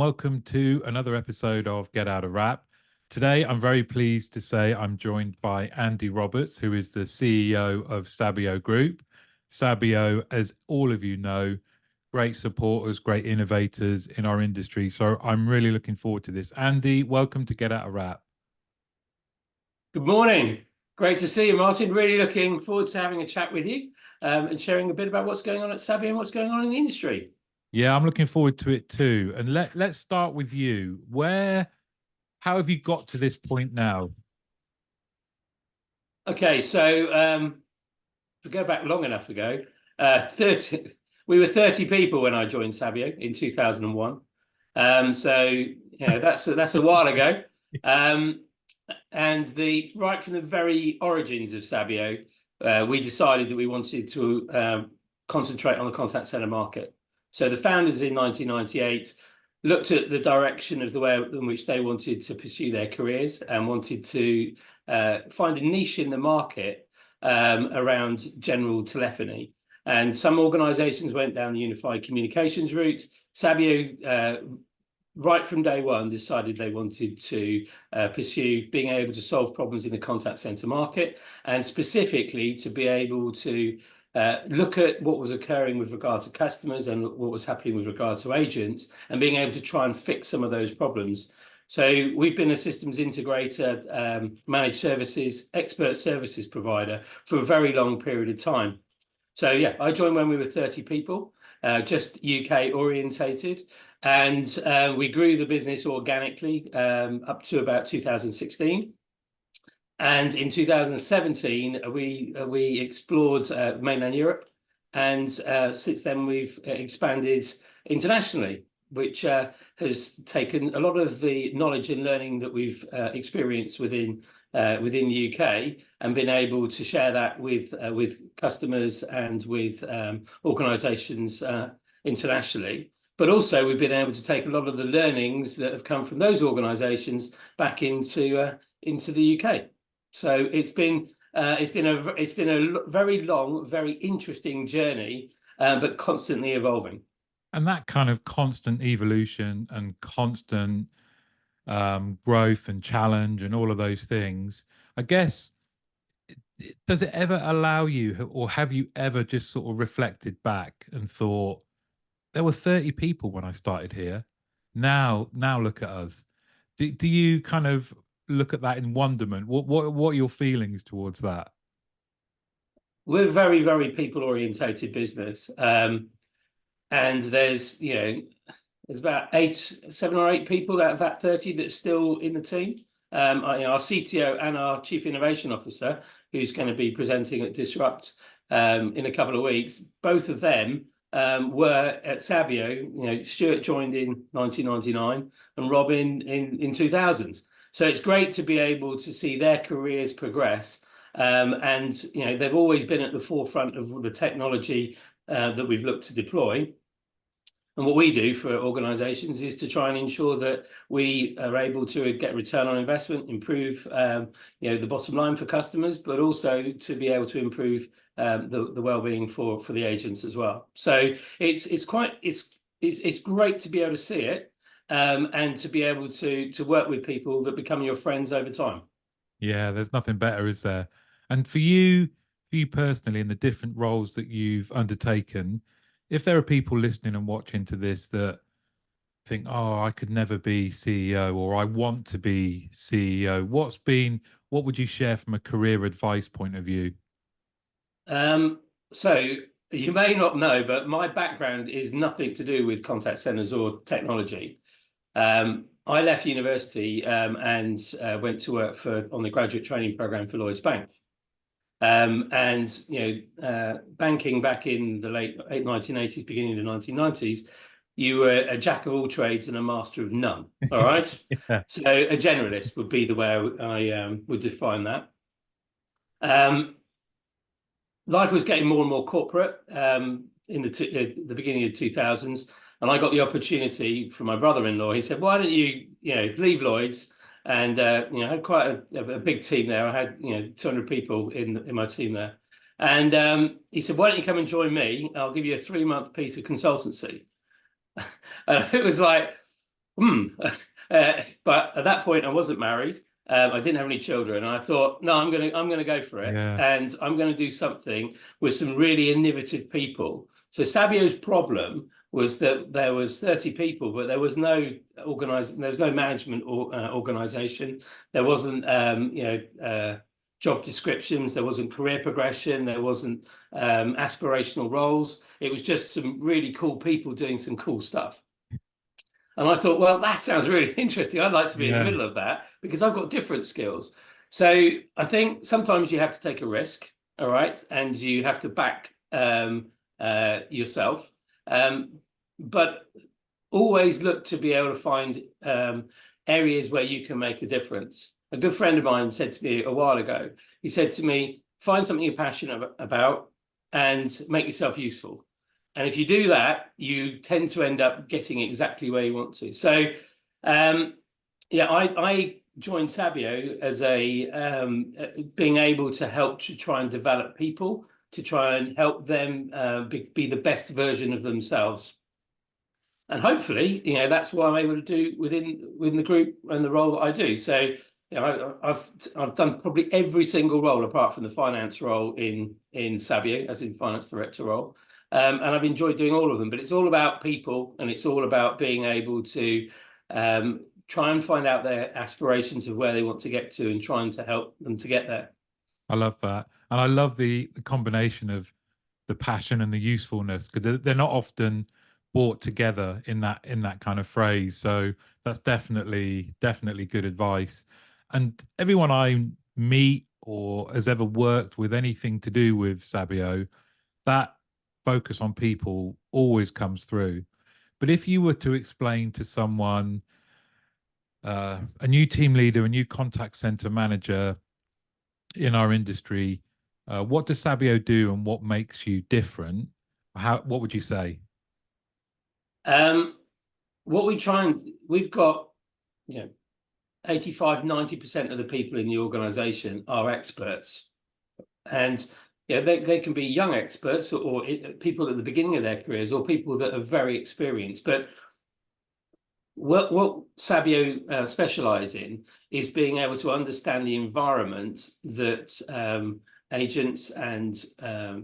welcome to another episode of Get Out of Rap. Today, I'm very pleased to say I'm joined by Andy Roberts, who is the CEO of Sabio Group. Sabio, as all of you know, great supporters, great innovators in our industry. So I'm really looking forward to this. Andy, welcome to Get Out of Rap. Good morning. Great to see you, Martin. Really looking forward to having a chat with you and sharing a bit about what's going on at Sabio and what's going on in the industry. Yeah, I'm looking forward to it too. And let's start with you. How have you got to this point now? Okay, so if we go back long enough ago, 30, we were 30 people when I joined Sabio in 2001. That's a while ago. And right from the very origins of Sabio, we decided that we wanted to concentrate on the contact center market. So the founders in 1998 looked at the direction of the way in which they wanted to pursue their careers and wanted to find a niche in the market around general telephony. And some organizations went down the unified communications route. Sabio, right from day one, decided they wanted to pursue being able to solve problems in the contact center market, and specifically to be able to look at what was occurring with regard to customers and what was happening with regard to agents, and being able to try and fix some of those problems. So we've been a systems integrator, managed services, expert services provider for a very long period of time. So yeah, I joined when we were 30 people, just UK orientated, and we grew the business organically up to about 2016. And in 2017, we explored mainland Europe, and since then we've expanded internationally, which has taken a lot of the knowledge and learning that we've experienced within the UK and been able to share that with customers and with organisations internationally. But also we've been able to take a lot of the learnings that have come from those organisations back into the UK. So it's been a very long, very interesting journey, but constantly evolving. And that kind of constant evolution and constant growth and challenge and all of those things, I guess, does it ever allow you, or have you ever just sort of reflected back and thought, there were 30 people when I started here. Now look at us. Do you kind of look at that in wonderment? What are your feelings towards that? We're a very, very people orientated business. And there's about 7 or 8 people out of that 30 that's still in the team. Our CTO and our Chief Innovation Officer, who's going to be presenting at Disrupt in a couple of weeks, both of them were at Sabio. Stuart joined in 1999 and Robin in 2000. So it's great to be able to see their careers progress. And they've always been at the forefront of the technology that we've looked to deploy. And what we do for organizations is to try and ensure that we are able to get return on investment, improve the bottom line for customers, but also to be able to improve the well-being for the agents as well. So it's great to be able to see it and to be able to work with people that become your friends over time. Yeah, there's nothing better, is there? And for you personally, in the different roles that you've undertaken, if there are people listening and watching to this that think, oh, I could never be CEO, or I want to be CEO, what would you share from a career advice point of view? So you may not know, but my background is nothing to do with contact centers or technology. I left university and went to work on the graduate training program for Lloyds Bank. Banking back in the late 1980s, beginning of the 1990s, you were a jack of all trades and a master of none. All right. Yeah. So a generalist would be the way I would define that. Life was getting more and more corporate in the beginning of 2000s, and I got the opportunity from my brother-in-law. He said, "Why don't you leave Lloyds?" And I had quite a big team there. I had 200 people in my team there, and he said, "Why don't you come and join me? I'll give you a 3-month piece of consultancy." And it was like, Hmm. But at that point, I wasn't married. I didn't have any children, and I thought, no, I'm gonna go for it, Yeah. and I'm gonna do something with some really innovative people. So Sabio's problem was that there was 30 people, but there was no there was no management or organization. There wasn't job descriptions. There wasn't career progression. There wasn't aspirational roles. It was just some really cool people doing some cool stuff. And I thought, well, that sounds really interesting. I'd like to be in the Yeah. middle of that because I've got different skills. So I think sometimes you have to take a risk, all right, and you have to back yourself, um, but always look to be able to find areas where you can make a difference. A good friend of mine said to me a while ago, he said to me, find something you're passionate about and make yourself useful. And if you do that, you tend to end up getting exactly where you want to. So, um, yeah, I joined Sabio as a being able to help to try and develop people, to try and help them be the best version of themselves. And hopefully, that's what I'm able to do within the group and the role that I do. So, I've done probably every single role apart from the finance role in Sabio, as in finance director role. And I've enjoyed doing all of them, but it's all about people and it's all about being able to try and find out their aspirations of where they want to get to and trying to help them to get there. I love that. And I love the combination of the passion and the usefulness because they're not often brought together in that kind of phrase. So that's definitely good advice. And everyone I meet or has ever worked with anything to do with Sabio, that focus on people always comes through. But if you were to explain to someone, a new team leader, a new contact center manager in our industry, what does Sabio do and what makes you different? What would you say? Um, what we try and we've got, you know, 85, 90% of the people in the organization are experts. And they can be young experts or people at the beginning of their careers or people that are very experienced. But what Sabio specialize in is being able to understand the environment that agents and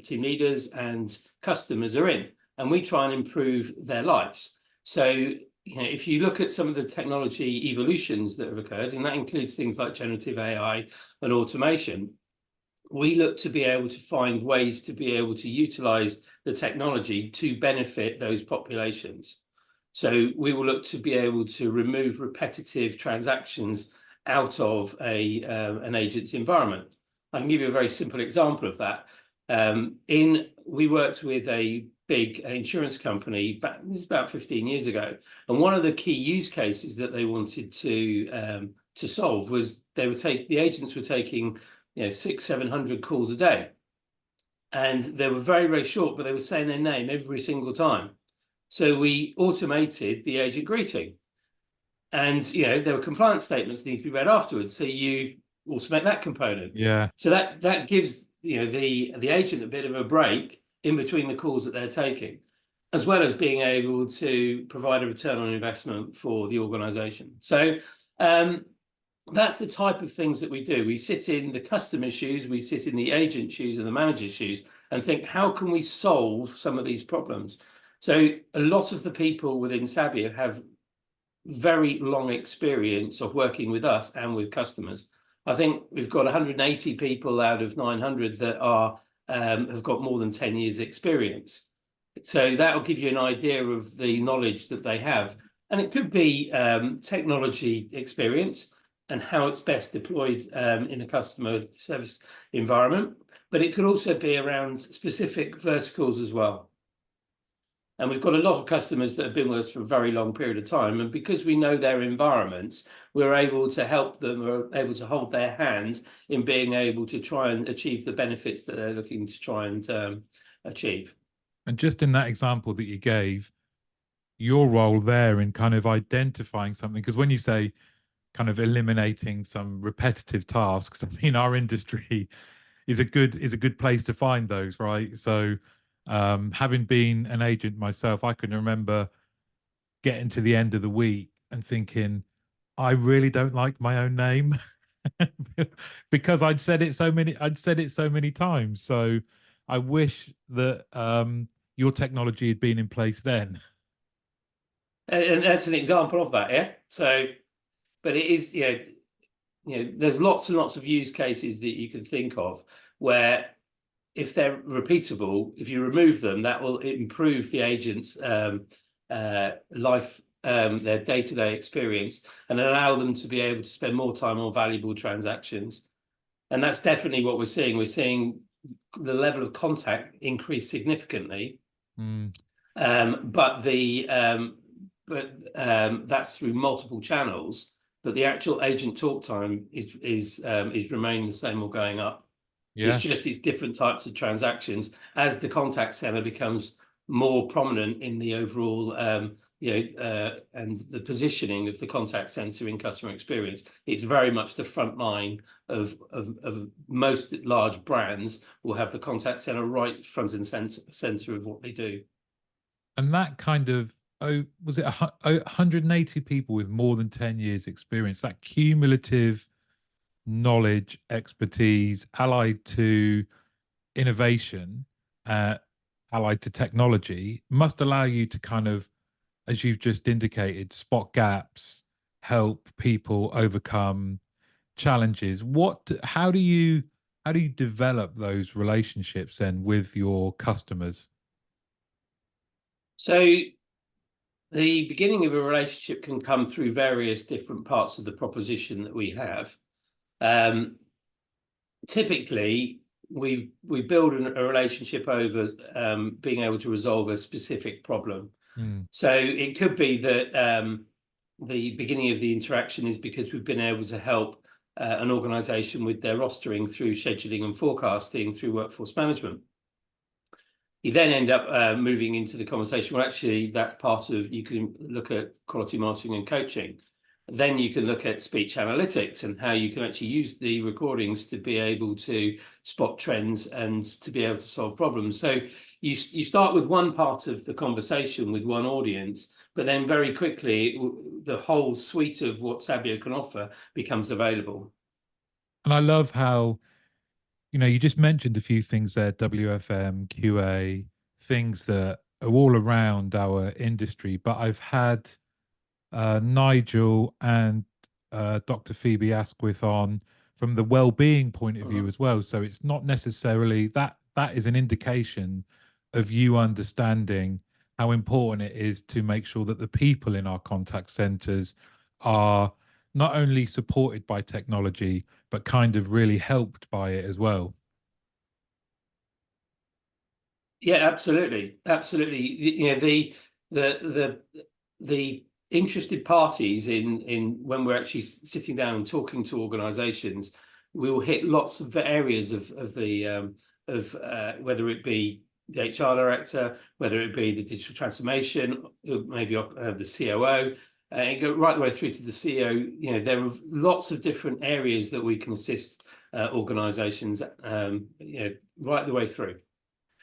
team leaders and customers are in, and we try and improve their lives. So, if you look at some of the technology evolutions that have occurred, and that includes things like generative AI and automation, we look to be able to find ways to be able to utilize the technology to benefit those populations. So we will look to be able to remove repetitive transactions out of an agent's environment. I can give you a very simple example of that. We worked with a big insurance company this is about 15 years ago, and one of the key use cases that they wanted to solve was the agents were taking 600-700 calls a day, and they were very, very short, but they were saying their name every single time. So we automated the agent greeting, and there were compliance statements that need to be read afterwards. So you automate that component. Yeah. So that gives the agent a bit of a break in between the calls that they're taking, as well as being able to provide a return on investment for the organization. So that's the type of things that we do. We sit in the customer's shoes, we sit in the agent's shoes and the manager's shoes and think, how can we solve some of these problems? So a lot of the people within Sabio have very long experience of working with us and with customers. I think we've got 180 people out of 900 that have got more than 10 years experience. So that will give you an idea of the knowledge that they have. And it could be technology experience and how it's best deployed in a customer service environment. But it could also be around specific verticals as well. And we've got a lot of customers that have been with us for a very long period of time. And because we know their environments, we're able to help them, we're able to hold their hand in being able to try and achieve the benefits that they're looking to try and achieve. And just in that example that you gave, your role there in kind of identifying something, because when you say kind of eliminating some repetitive tasks, I mean, our industry is a good place to find those, right? So, having been an agent myself, I can remember getting to the end of the week and thinking, I really don't like my own name because I'd said it so many times. So I wish that your technology had been in place then. And that's an example of that, yeah. So, but it is, there's lots and lots of use cases that you can think of where if they're repeatable, if you remove them, that will improve the agent's life, their day-to-day experience, and allow them to be able to spend more time on valuable transactions. And that's definitely what we're seeing. We're seeing the level of contact increase significantly, Mm, but that's through multiple channels. But the actual agent talk time is remaining the same or going up. It's yeah. just it's different types of transactions as the contact center becomes more prominent in the overall, and the positioning of the contact center in customer experience. It's very much the front line of most large brands will have the contact center right front and center of what they do. And that kind of, oh, was it 180 people with more than 10 years experience, that cumulative knowledge, expertise, allied to innovation, uh, allied to technology, must allow you to kind of, as you've just indicated, spot gaps, help people overcome challenges. How do you develop those relationships then with your customers? So the beginning of a relationship can come through various different parts of the proposition that we have. Um, Typically, we build a relationship over being able to resolve a specific problem. Mm, So it could be that the beginning of the interaction is because we've been able to help an organization with their rostering through scheduling and forecasting through workforce management. You then end up moving into the conversation. Well, actually, that's part of, you can look at quality monitoring and coaching. Then you can look at speech analytics and how you can actually use the recordings to be able to spot trends and to be able to solve problems. So you start with one part of the conversation with one audience, but then very quickly the whole suite of what Sabio can offer becomes available. and I love how, you just mentioned a few things there, WFM, QA, things that are all around our industry. But I've had Nigel and Dr. Phoebe Asquith on from the well-being point of view Mhm. as well. So it's not necessarily that is an indication of you understanding how important it is to make sure that the people in our contact centers are not only supported by technology, but kind of really helped by it as well. Yeah, absolutely, absolutely. The interested parties in when we're actually sitting down and talking to organisations, we will hit lots of areas of the of whether it be the HR director, whether it be the digital transformation, maybe the COO, and go right the way through to the CEO. There are lots of different areas that we can assist organisations, right the way through.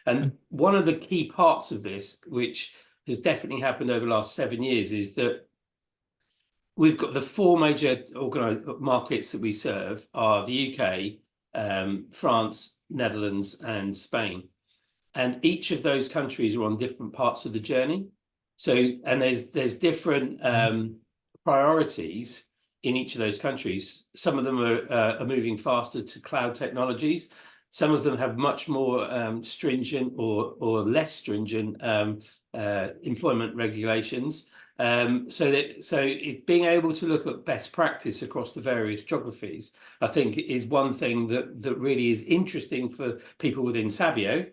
And And one of the key parts of this, which has definitely happened over the last 7 years, is that we've got the four major organized markets that we serve are the UK, France, Netherlands, and Spain. And each of those countries are on different parts of the journey. So, and there's different priorities in each of those countries. Some of them are moving faster to cloud technologies. Some of them have much more stringent or less stringent employment regulations. So it's being able to look at best practice across the various geographies, I think, is one thing that really is interesting for people within Sabio,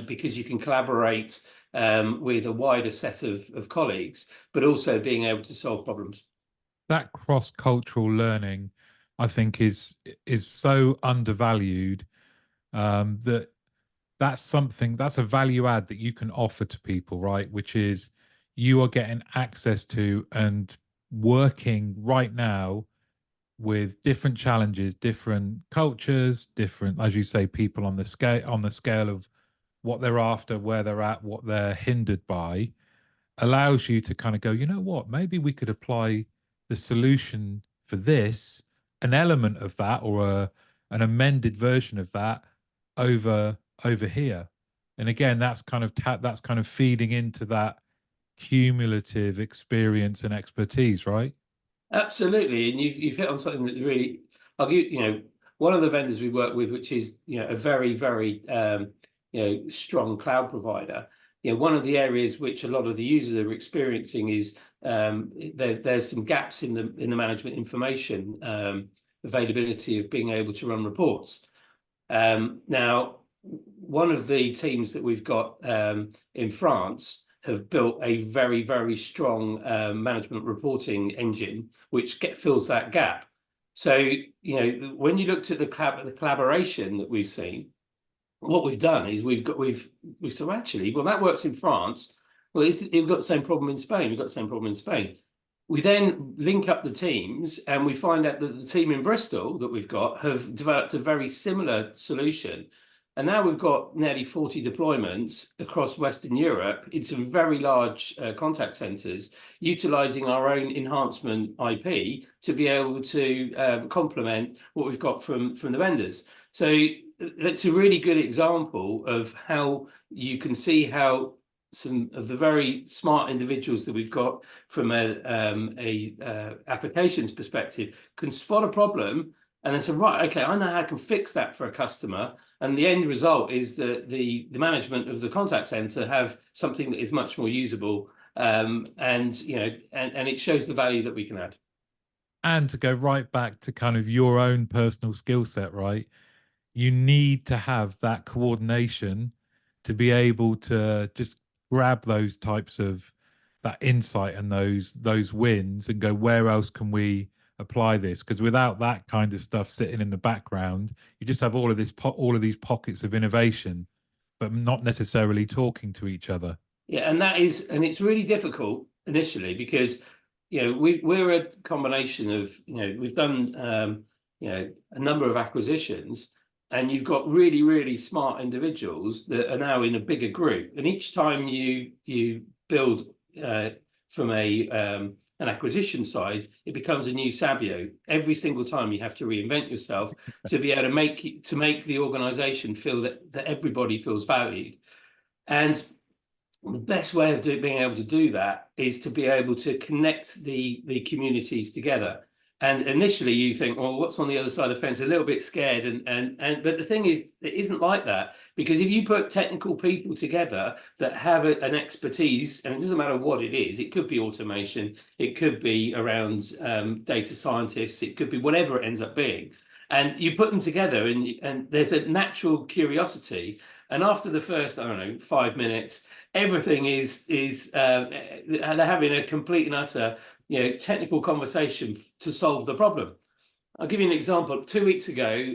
because you can collaborate with a wider set of colleagues, but also being able to solve problems. that cross-cultural learning, I think, is so undervalued, that that's a value add that you can offer to people, right? Which is you are getting access to and working right now with different challenges, different cultures, different, as you say, people on the scale of what they're after, where they're at, what they're hindered by. allows you to kind of go, you know what, maybe we could apply the solution for this, an element of that, or an amended version of that over over here. And again, that's kind of feeding into that cumulative experience and expertise, right? Absolutely, and you've hit on something that really, I'll give one of the vendors we work with, which is a very strong cloud provider. One of the areas which a lot of the users are experiencing is there's some gaps in the management information availability of being able to run reports. Now, one of the teams that we've got in France have built a very strong management reporting engine, which fills that gap. So, when you looked at the collaboration that we've seen, what we've done is we said, actually, well, that works in France. Well, we've got the same problem in Spain. We've got the same problem in Spain. We then link up the teams and we find out that the team in Bristol that we've got have developed a very similar solution. And now we've got nearly 40 deployments across Western Europe in some very large contact centers, utilizing our own enhancement IP to be able to complement what we've got from the vendors. So that's a really good example of how you can see how some of the very smart individuals that we've got from a applications perspective can spot a problem and then say, right, okay, I know how I can fix that for a customer. And the end result is that the management of the contact center have something that is much more usable, and it shows the value that we can add. And to go right back to kind of your own personal skill set, right? You need to have that coordination to be able to just grab those types of that insight and those wins and go, where else can we apply this? Because without that kind of stuff sitting in the background, you just have all of these pockets of innovation, but not necessarily talking to each other. Yeah, and it's really difficult initially because we're a combination of we've done a number of acquisitions, and you've got really smart individuals that are now in a bigger group, and each time you build from an acquisition side, it becomes a new Sabio. Every single time you have to reinvent yourself to be able to make the organization feel that everybody feels valued. And the best way of being able to do that is to be able to connect the communities together. And initially you think, well, what's on the other side of the fence? A little bit scared. But the thing is, it isn't like that. Because if you put technical people together that have an expertise, and it doesn't matter what it is, it could be automation, it could be around data scientists, it could be whatever it ends up being. And you put them together and there's a natural curiosity. And after the first, I don't know, 5 minutes, everything is they're having a complete and utter technical conversation to solve the problem. I'll give you an example. 2 weeks ago,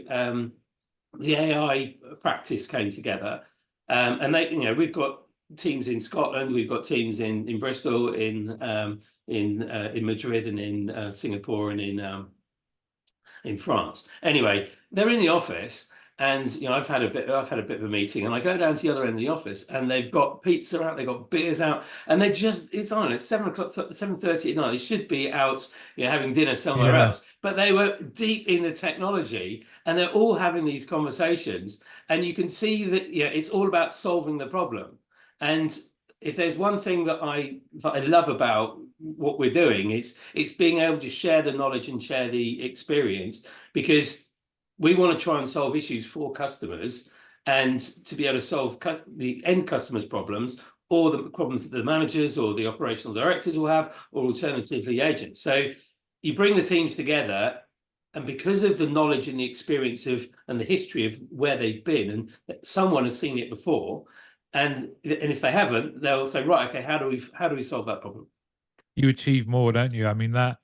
the AI practice came together, and we've got teams in Scotland, we've got teams in Bristol, in Madrid, and in Singapore, and in France. Anyway, they're in the office, and I've had a bit of a meeting, and I go down to the other end of the office, and they've got pizza out, they've got beers out, and it's on. It's 7 o'clock, 7:30 at night. They should be out, having dinner somewhere Yeah. else, but they were deep in the technology, and they're all having these conversations, and you can see that it's all about solving the problem. And if there's one thing that I love about what we're doing, it's being able to share the knowledge and share the experience, because we want to try and solve issues for customers, and to be able to solve the end customers' problems, or the problems that the managers or the operational directors will have, or alternatively agents. So you bring the teams together, and because of the knowledge and the experience and the history of where they've been, and someone has seen it before, and if they haven't, they'll say, right, okay, how do we solve that problem? You achieve more, don't you? I mean, that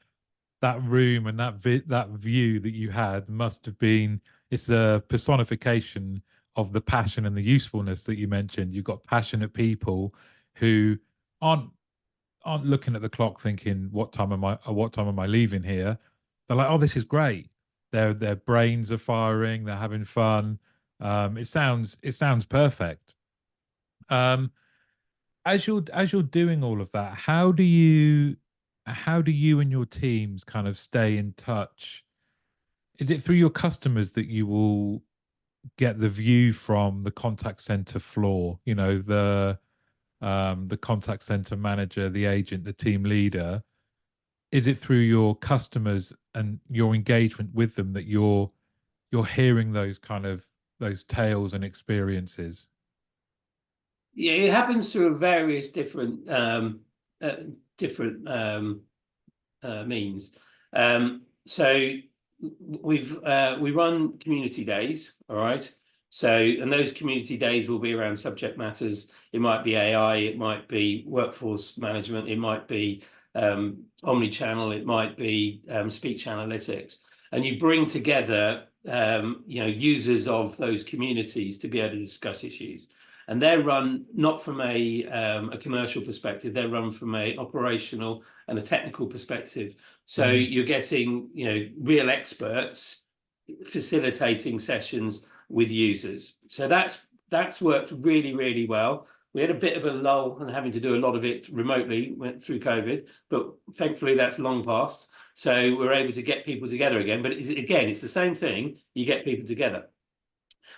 room and that view that you had must have been, it's a personification of the passion and the usefulness that you mentioned. You've got passionate people who aren't aren't looking at the clock thinking, what time am I leaving here? They're like, oh, this is great. Their brains are firing, they're having fun. It sounds perfect. Um, as you're doing all of that, how do you and your teams kind of stay in touch? Is it through your customers that you will get the view from the contact center floor, the contact center manager, the agent, the team leader? Is it through your customers and your engagement with them that you're hearing those tales and experiences? Yeah, it happens through various uh, different means. So we run community days, all right. So, and those community days will be around subject matters. It might be AI, it might be workforce management, it might be omni-channel, it might be speech analytics, and you bring together users of those communities to be able to discuss issues. And they're run not from a commercial perspective; they're run from a operational and a technical perspective. So Mm. you're getting, real experts facilitating sessions with users. So that's worked really, really well. We had a bit of a lull and having to do a lot of it remotely went through COVID, but thankfully that's long past. So we're able to get people together again. But it's the same thing. You get people together.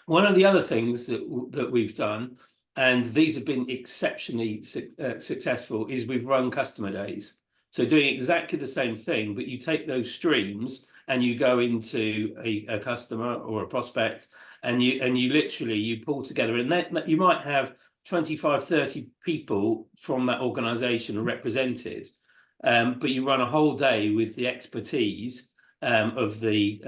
One of the other things that we've done, and these have been exceptionally successful, is we've run customer days. So doing exactly the same thing, but you take those streams and you go into a customer or a prospect, and you literally you pull together, and that you might have 25, 30 people from that organization represented, but you run a whole day with the expertise of the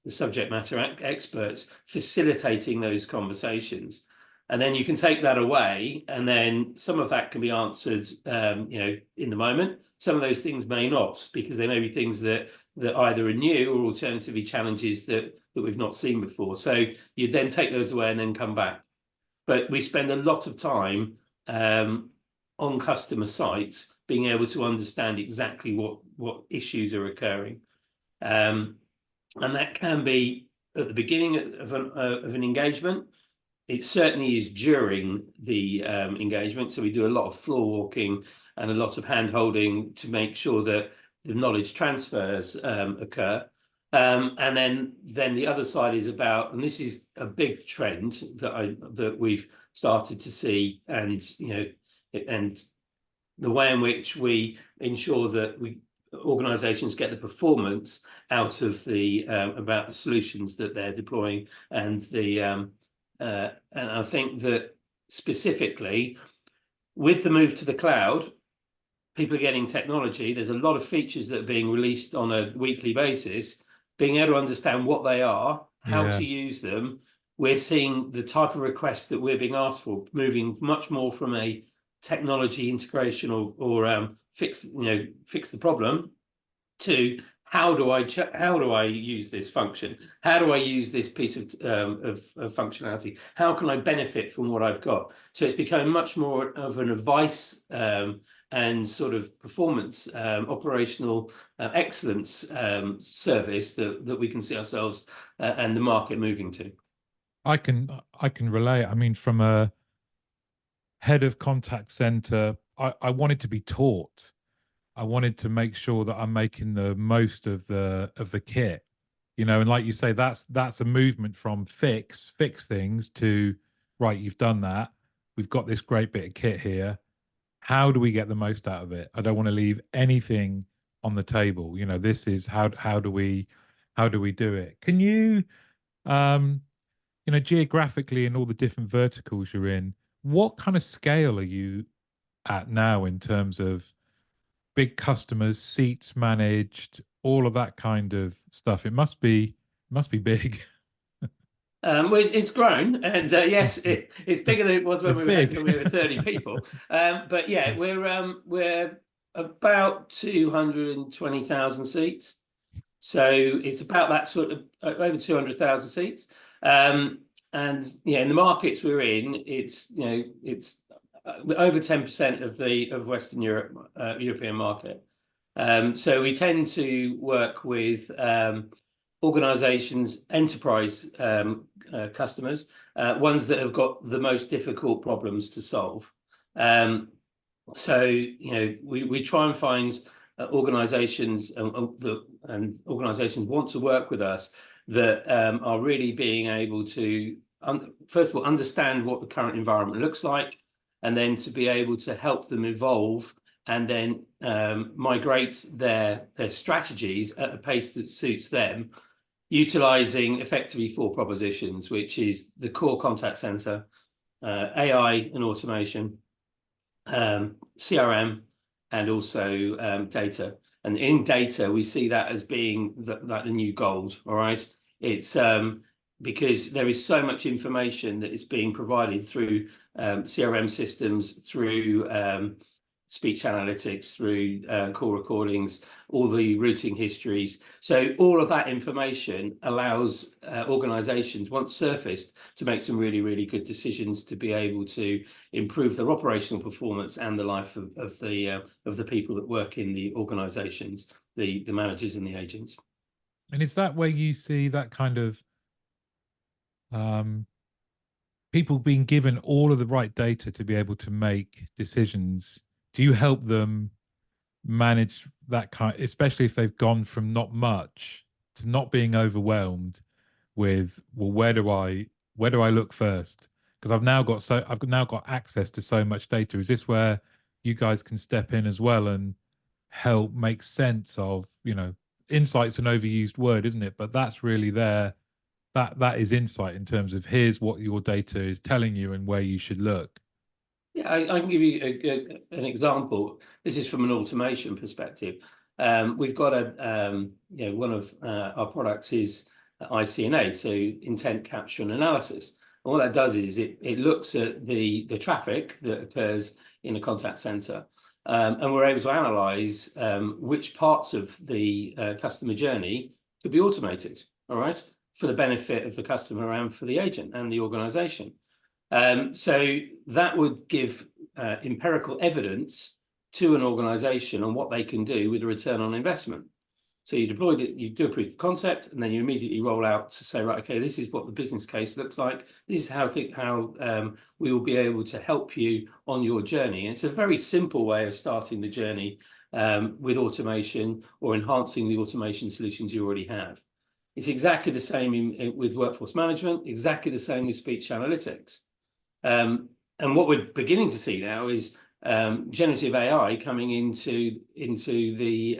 subject matter experts facilitating those conversations. And then you can take that away, and then some of that can be answered, in the moment. Some of those things may not, because they may be things that either are new or alternatively challenges that we've not seen before. So you then take those away and then come back. But we spend a lot of time on customer sites being able to understand exactly what issues are occurring. And that can be at the beginning of an engagement. It certainly is during the engagement. So we do a lot of floor walking and a lot of hand holding to make sure that the knowledge transfers occur. And then the other side is about, and this is a big trend that we've started to see, and and the way in which we ensure that organizations get the performance out of about the solutions that they're deploying, and I think that specifically with the move to the cloud, people are getting technology. There's a lot of features that are being released on a weekly basis. Being able to understand what they are, how Yeah. to use them, we're seeing the type of requests that we're being asked for moving much more from a technology integration or fix the problem to how do I use this function? How do I use this piece of functionality? How can I benefit from what I've got? So it's become much more of an advice and sort of performance operational excellence service that we can see ourselves and the market moving to. I can relate. I mean, from a head of contact center, I wanted to be taught. I wanted to make sure that I'm making the most of the kit, and like you say, that's a movement from fix things to right. You've done that. We've got this great bit of kit here. How do we get the most out of it? I don't want to leave anything on the table. This is how do we do it? Can you um geographically in all the different verticals you're in, what kind of scale are you at now in terms of big customers, seats managed, all of that kind of stuff? It must be big. Well, it's grown, and yes, it's bigger than it was when It's we were big. when we were 30 people. But yeah, we're about 220,000 seats, so it's about that sort of over 200,000 seats. And yeah, in the markets we're in, it's over 10% of Western European market. So we tend to work with organizations, enterprise customers, ones that have got the most difficult problems to solve. So, we try and find organizations and organizations want to work with us that are really being able to, first of all, understand what the current environment looks like, and then to be able to help them evolve and then migrate their strategies at a pace that suits them, utilizing effectively four propositions, which is the core contact center, AI and automation, CRM, and also data. And in data, we see that as being the new gold. All right, it's because there is so much information that is being provided through CRM systems, through speech analytics, through call recordings, all the routing histories. So all of that information allows organizations, once surfaced, to make some really, really good decisions to be able to improve their operational performance and the life of the people that work in the organizations, the managers and the agents. And is that where you see that kind of um, people being given all of the right data to be able to make decisions? Do you help them manage that kind, especially if they've gone from not much to not being overwhelmed with, well, where do I look first? Because I've now got access to so much data. Is this where you guys can step in as well and help make sense of, insight's an overused word, isn't it? But that's really there. That is insight in terms of here's what your data is telling you and where you should look. Yeah, I can give you an example. This is from an automation perspective. We've got one of our products is ICNA, so intent capture and analysis. And what that does is it looks at the traffic that occurs in a contact center, and we're able to analyze which parts of the customer journey could be automated, all right, for the benefit of the customer and for the agent and the organization. So that would give empirical evidence to an organization on what they can do with a return on investment. So you deploy it, you do a proof of concept, and then you immediately roll out to say, right, okay, this is what the business case looks like. This is how we will be able to help you on your journey. And it's a very simple way of starting the journey with automation or enhancing the automation solutions you already have. It's exactly the same with workforce management, exactly the same with speech analytics. And what we're beginning to see now is generative AI coming into the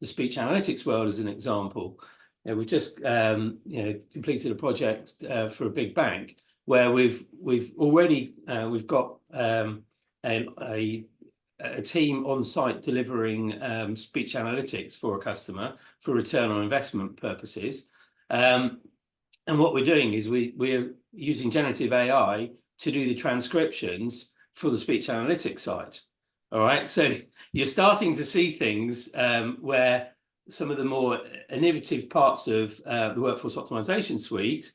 speech analytics world as an example. We've just completed a project for a big bank where we've got a team on site delivering speech analytics for a customer for return on investment purposes. And what we're doing is we're using generative AI to do the transcriptions for the speech analytics side. All right, so you're starting to see things where some of the more innovative parts of the workforce optimization suite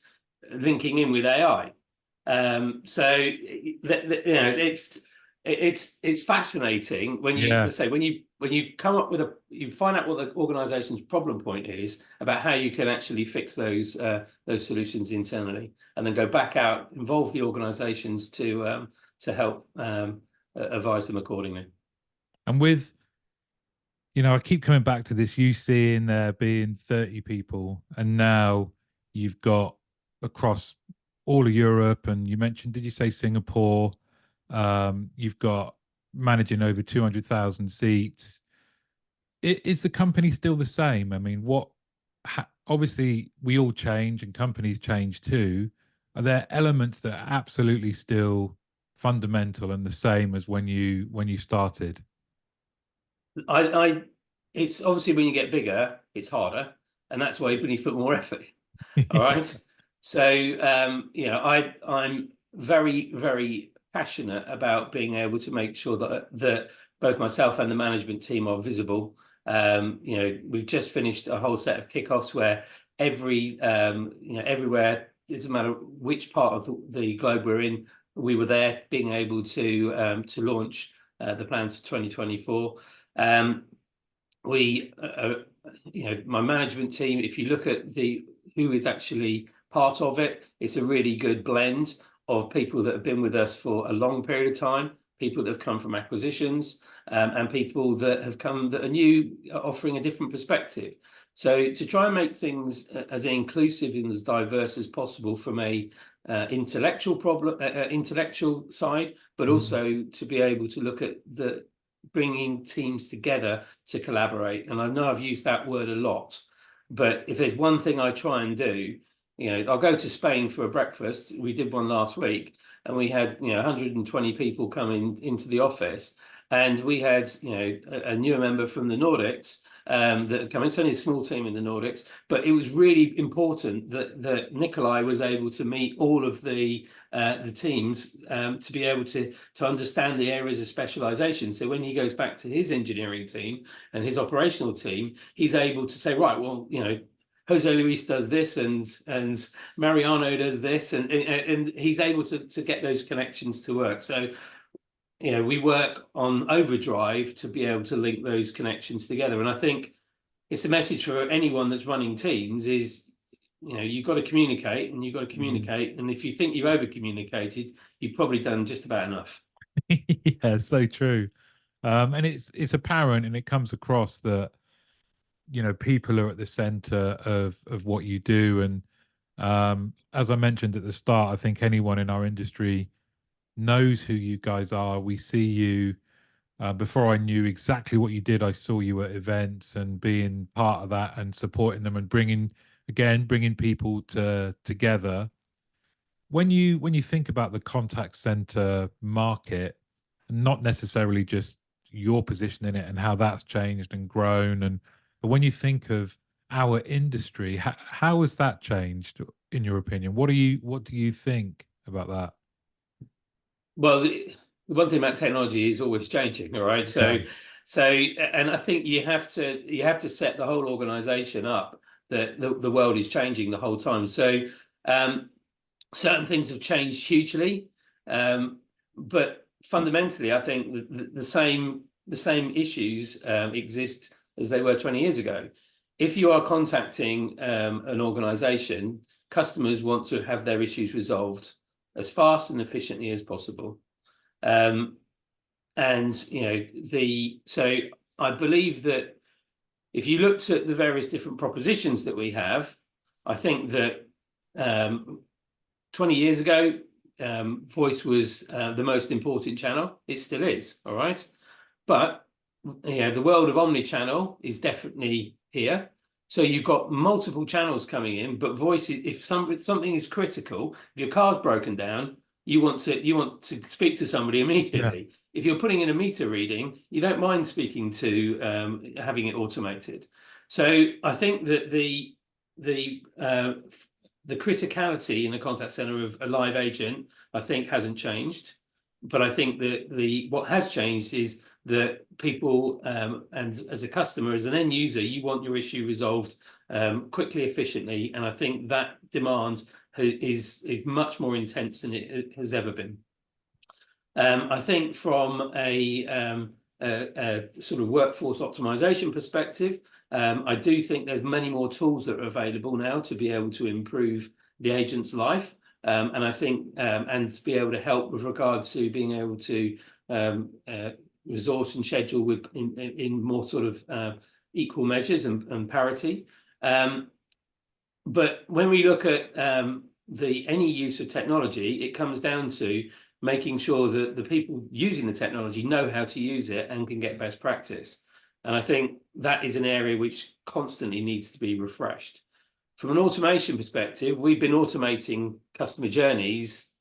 linking in with AI. So it's fascinating when you say when you come up with you find out what the organization's problem point is about how you can actually fix those solutions internally, and then go back out, involve the organizations to help advise them accordingly. And with, I keep coming back to this, you seeing there being 30 people, and now you've got across all of Europe, and you mentioned, did you say Singapore? You've got managing over 200,000 seats. Is the company still the same? I mean, obviously we all change and companies change too. Are there elements that are absolutely still fundamental and the same as when you started? It's obviously when you get bigger, it's harder, and that's why you need to put more effort. All right. So I'm very, very passionate about being able to make sure that both myself and the management team are visible. We've just finished a whole set of kickoffs where everywhere, it doesn't matter which part of the globe we're in, we were there, being able to launch the plans for 2024. My management team, if you look at who is actually part of it, it's a really good blend of people that have been with us for a long period of time, people that have come from acquisitions, and people that have come that are new, offering a different perspective. So to try and make things as inclusive and as diverse as possible from a intellectual side, but Mm. also to be able to look at the bringing teams together to collaborate. And I know I've used that word a lot, but if there's one thing I try and do, I'll go to Spain for a breakfast. We did one last week, and we had 120 people coming into the office, and we had a newer member from the Nordics that had come in. It's only a small team in the Nordics, but it was really important that Nikolai was able to meet all of the teams, to be able to understand the areas of specialization. So when he goes back to his engineering team and his operational team, he's able to say, right, well, Jose Luis does this, and Mariano does this, and he's able to get those connections to work. So we work on overdrive to be able to link those connections together. And I think it's a message for anyone that's running teams is, you've got to communicate, and you've got to Mm. communicate. And if you think you've over communicated, you've probably done just about enough. Yeah, so true. And it's apparent, and it comes across that people are at the center of what you do. And as I mentioned at the start, I think anyone in our industry knows who you guys are. We see you. Before I knew exactly what you did, I saw you at events and being part of that and supporting them and bringing people together. When you think about the contact center market, not necessarily just your position in it and how that's changed and grown, but when you think of our industry, how has that changed in your opinion? What do you think about that? Well, the one thing about technology is always changing, all right? Yeah. And I think you have to set the whole organization up that the world is changing the whole time. So um, certain things have changed hugely, but fundamentally, I think the same issues exist as they were 20 years ago. If you are contacting an organization, customers want to have their issues resolved as fast and efficiently as possible. Um, and so I believe that if you looked at the various different propositions that we have, I think that 20 years ago, voice was the most important channel. It still is, all right. But the world of omni-channel is definitely here. So you've got multiple channels coming in, but voice, if something is critical, if your car's broken down, you want to speak to somebody Yeah. immediately. If you're putting in a meter reading, you don't mind speaking to having it automated. So I think that the the criticality in the contact center of a live agent, I think, hasn't changed. But I think that what has changed is that people, and as a customer, as an end user, you want your issue resolved quickly, efficiently, and I think that demand is much more intense than it has ever been. I think from a sort of workforce optimization perspective, I do think there's many more tools that are available now to be able to improve the agent's life. And I think, and to be able to help with regard to being able to resource and schedule in more sort of equal measures and parity. But when we look at any use of technology, it comes down to making sure that the people using the technology know how to use it and can get best practice. And I think that is an area which constantly needs to be refreshed. From an automation perspective, we've been automating customer journeys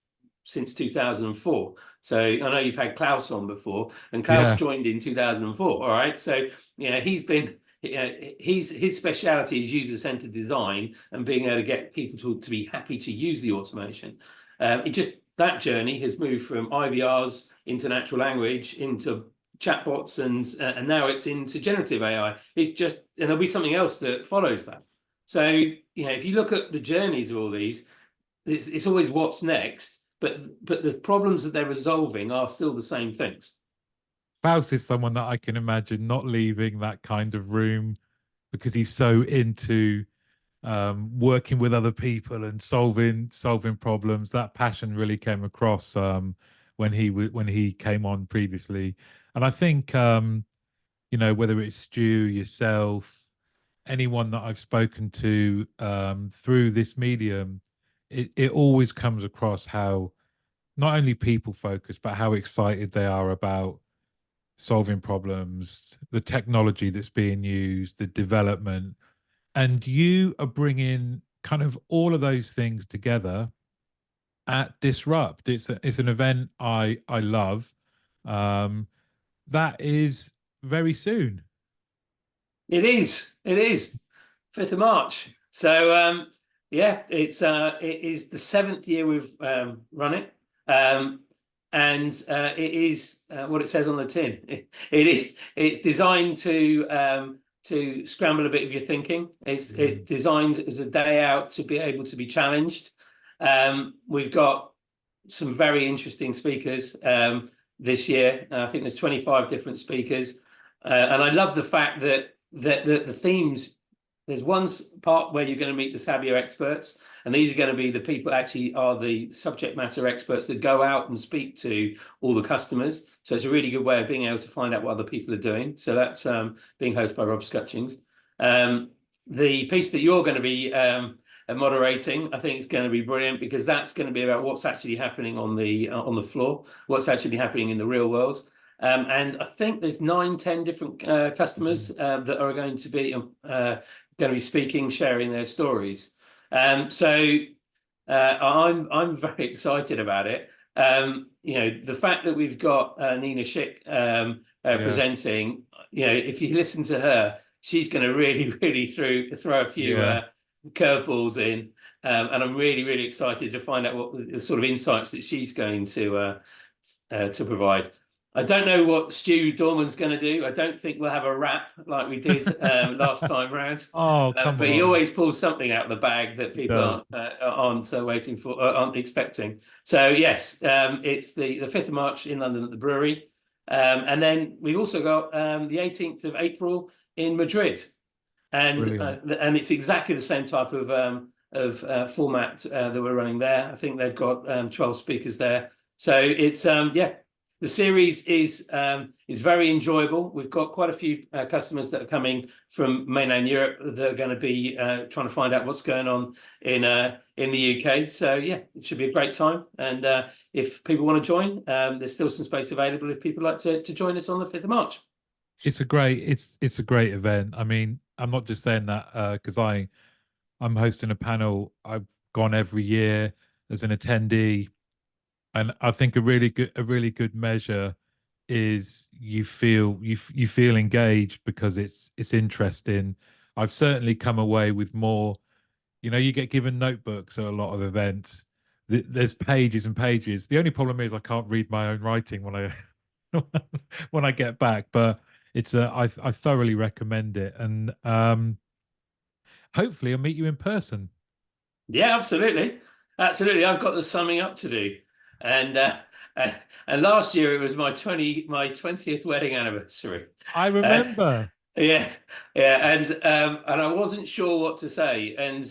since 2004. So I know you've had Klaus on before, and Klaus Yeah. joined in 2004. All right. So he's been his speciality is user-centered design and being able to get people to be happy to use the automation. That journey has moved from IVRs into natural language into chatbots, and now it's into generative AI. It's just, and there'll be something else that follows that. So if you look at the journeys of all these, it's always what's next, but the problems that they're resolving are still the same things. Klaus is someone that I can imagine not leaving that kind of room because he's so into working with other people and solving problems. That passion really came across when he came on previously. And I think whether it's Stu, yourself, anyone that I've spoken to through this medium, it always comes across how not only people focused, but how excited they are about solving problems, the technology that's being used, the development. And you are bringing kind of all of those things together at Disrupt. It's an event I love. Um, that is very soon. It is. It is 5th of March. So yeah, it is the 7th year we've run it. And it is what it says on the tin. It's designed to scramble a bit of your thinking. It's designed as a day out to be able to be challenged. We've got some very interesting speakers this year. I think there's 25 different speakers. And I love the fact that the themes, there's one part where you're going to meet the Sabio experts, and these are going to be the people actually are the subject matter experts that go out and speak to all the customers. So it's a really good way of being able to find out what other people are doing. So that's being hosted by Rob Scutchings. The piece that you're going to be moderating, I think, is going to be brilliant, because that's going to be about what's actually happening on the floor, what's actually happening in the real world. And I think there's 9, 10 different customers that are going to be speaking, sharing their stories. So I'm very excited about it. The fact that we've got Nina Schick Yeah, presenting, if you listen to her, she's going to really, really throw a few yeah. curveballs in. And I'm really, really excited to find out what the sort of insights that she's going to provide. I don't know what Stu Dorman's going to do. I don't think we'll have a rap like we did last time round, Oh, come but he on. always pulls something out of the bag that He people does. aren't waiting for, aren't expecting. So yes, it's the 5th of March in London at the brewery, and then we've also got the 18th of April in Madrid, Brilliant. and it's exactly the same type of format that we're running there. I think they've got 12 speakers there, so it's yeah. The series is very enjoyable. We've got quite a few customers that are coming from mainland Europe that are going to be trying to find out what's going on in the UK. So yeah, it should be a great time. And if people want to join, there's still some space available if people like to join us on the 5th of March. It's a great event. I mean, I'm not just saying that because I'm hosting a panel. I've gone every year as an attendee, and I think a really good measure is you feel engaged because it's interesting. I've certainly come away with more. You get given notebooks at a lot of events. There's pages and pages. The only problem is I can't read my own writing when I when I get back. But I thoroughly recommend it, and hopefully I'll meet you in person. Yeah, absolutely, absolutely. I've got the summing up to do, and and last year it was my 20th wedding anniversary. I Uh, remember. yeah, yeah, and I wasn't sure what to say, and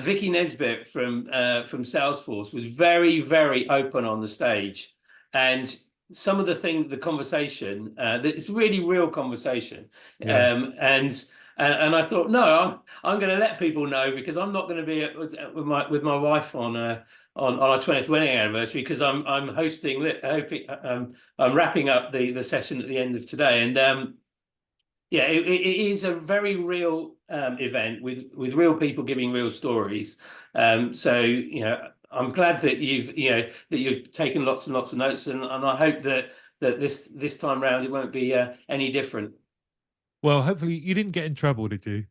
Vicky Nesbitt from Salesforce was very, very open on the stage, and some of the conversation, it's really real conversation, Yeah. and I thought, no, I'm going to let people know, because I'm not going to be with my wife on our 20th wedding anniversary, because I'm hosting, hoping, I'm wrapping up the session at the end of today, and yeah, it is a very real event with real people giving real stories. So I'm glad that you've taken lots and lots of notes, and I hope that this time round it won't be any different. Well, hopefully you didn't get in trouble, did you?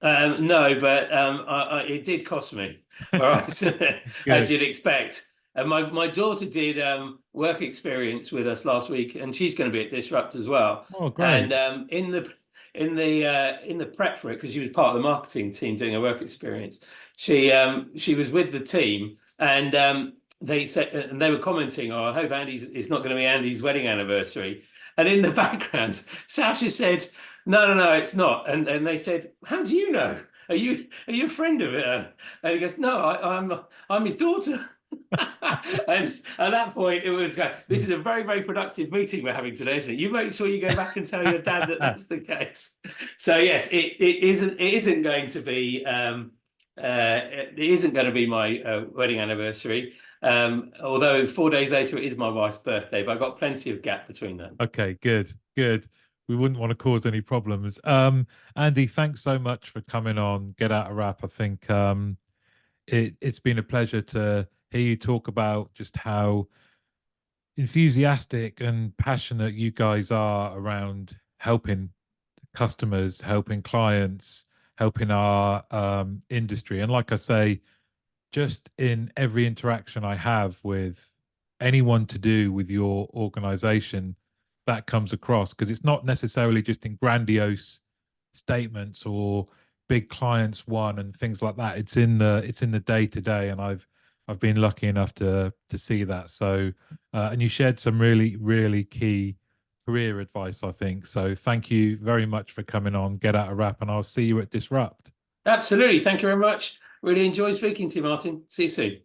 No, but it did cost me, all right, as Good. you'd expect. And my daughter did work experience with us last week, and she's going to be at Disrupt as well. Oh, And great. in the prep for it, because she was part of the marketing team doing a work experience, she was with the team, and they said, and they were commenting, "Oh, I hope it's not going to be Andy's wedding anniversary." And in the background, Sasha said, no, no, no, it's not. And they said, how do you know? Are you a friend of it? And he goes, no, I'm his daughter. And at that point, it was this is a very, very productive meeting we're having today, isn't it? You make sure you go back and tell your dad that that's the case. So yes, it isn't going to be it isn't going to be my wedding anniversary. Although 4 days later it is my wife's birthday, but I've got plenty of gap between them. Okay, good, good. We wouldn't want to cause any problems. Andy, thanks so much for coming on Get Out a Wrap. I think it's been a pleasure to hear you talk about just how enthusiastic and passionate you guys are around helping customers, helping clients, helping our industry. And like I say, just in every interaction I have with anyone to do with your organization, that comes across because it's not necessarily just in grandiose statements or big clients won and things like that. It's in the day to day, and I've been lucky enough to see that. So, and you shared some really really key career advice, I think. So, thank you very much for coming on Get Out a Wrap, and I'll see you at Disrupt. Absolutely. Thank you very much. Really enjoyed speaking to you, Martin. See you soon.